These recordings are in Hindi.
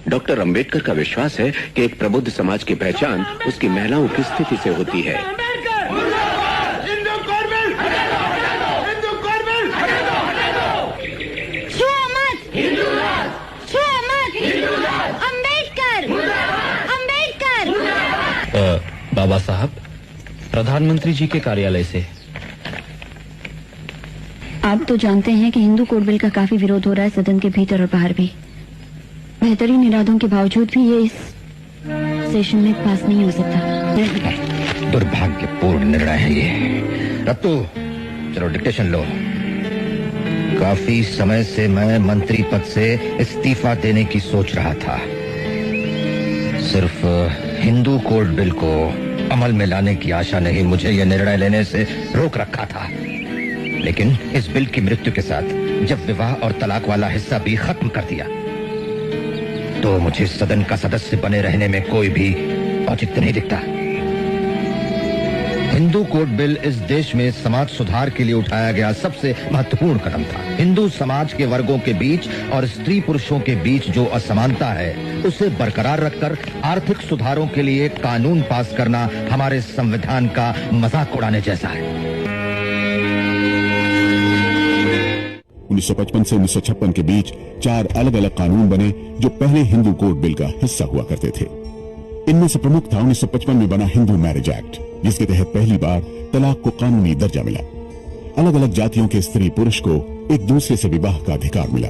डॉक्टर अंबेडकर का विश्वास है कि एक प्रबुद्ध समाज की पहचान उसकी महिलाओं की स्थिति से होती है। बाबा साहब, प्रधानमंत्री जी के कार्यालय से। आप तो जानते हैं कि हिंदू कोड बिल का काफी विरोध हो रहा है सदन के भीतर और बाहर भी। बेहतरीन इरादों के बावजूद भी ये इस सेशन में पास नहीं हो सकता। दुर्भाग्यपूर्ण निर्णय है ये। रत्तू, चलो डिक्टेशन लो। काफी समय से मैं मंत्री पद से इस्तीफा देने की सोच रहा था। सिर्फ हिंदू कोड बिल को अमल में लाने की आशा ने ही मुझे यह निर्णय लेने से रोक रखा था। लेकिन इस बिल की मृत्यु के साथ जब विवाह और तलाक वाला हिस्सा भी खत्म कर दिया तो मुझे सदन का सदस्य बने रहने में कोई भी औचित्य नहीं दिखता। हिंदू कोड बिल इस देश में समाज सुधार के लिए उठाया गया सबसे महत्वपूर्ण कदम था। हिंदू समाज के वर्गों के बीच और स्त्री पुरुषों के बीच जो असमानता है उसे बरकरार रखकर आर्थिक सुधारों के लिए कानून पास करना हमारे संविधान का मजाक उड़ाने जैसा है। 1955 से 1956 के बीच 4 अलग अलग कानून बने जो पहले हिंदू कोड बिल का हिस्सा हुआ करते थे। इनमें से प्रमुख था 1955 में बना हिंदू मैरिज एक्ट, जिसके तहत पहली बार तलाक को कानूनी दर्जा मिला। अलग अलग जातियों के स्त्री पुरुष को एक दूसरे से विवाह का अधिकार मिला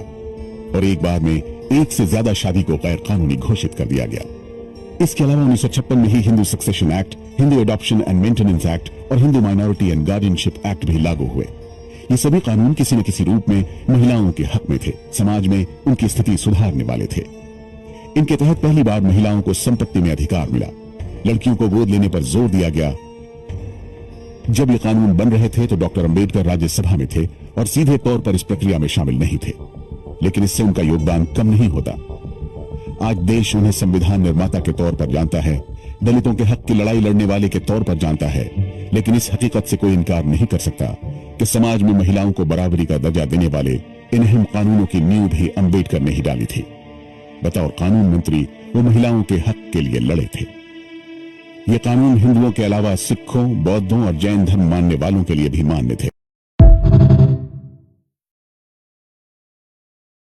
और एक बार में एक से ज्यादा शादी को गैर कानूनी घोषित कर दिया गया। इसके अलावा 1956 में ही Hindu succession act, Hindu adoption and maintenance act और Hindu minority and guardianship act भी लागू हुए। ये सभी कानून किसी न किसी रूप में महिलाओं के हक में थे, समाज में उनकी स्थिति सुधारने वाले थे। इनके तहत पहली बार महिलाओं को संपत्ति में अधिकार मिला। लड़कियों को गोद लेने पर जोर दिया गया। जब ये कानून बन रहे थे तो डॉक्टर अंबेडकर राज्यसभा में थे और सीधे तौर पर इस प्रक्रिया में शामिल नहीं थे, लेकिन इससे उनका योगदान कम नहीं होता। आज देश उन्हें संविधान निर्माता के तौर पर जानता है, दलितों के हक की लड़ाई लड़ने वाले के तौर पर जानता है, लेकिन इस हकीकत से कोई इनकार नहीं कर सकता कि समाज में महिलाओं को बराबरी का दर्जा देने वाले इन अहम कानूनों की नींव भी अंबेडकर ने ही डाली थी। बतौर कानून मंत्री वो महिलाओं के हक के लिए लड़े थे। ये कानून हिंदुओं के अलावा सिखों, बौद्धों और जैन धर्म मानने वालों के लिए भी मान्य थे।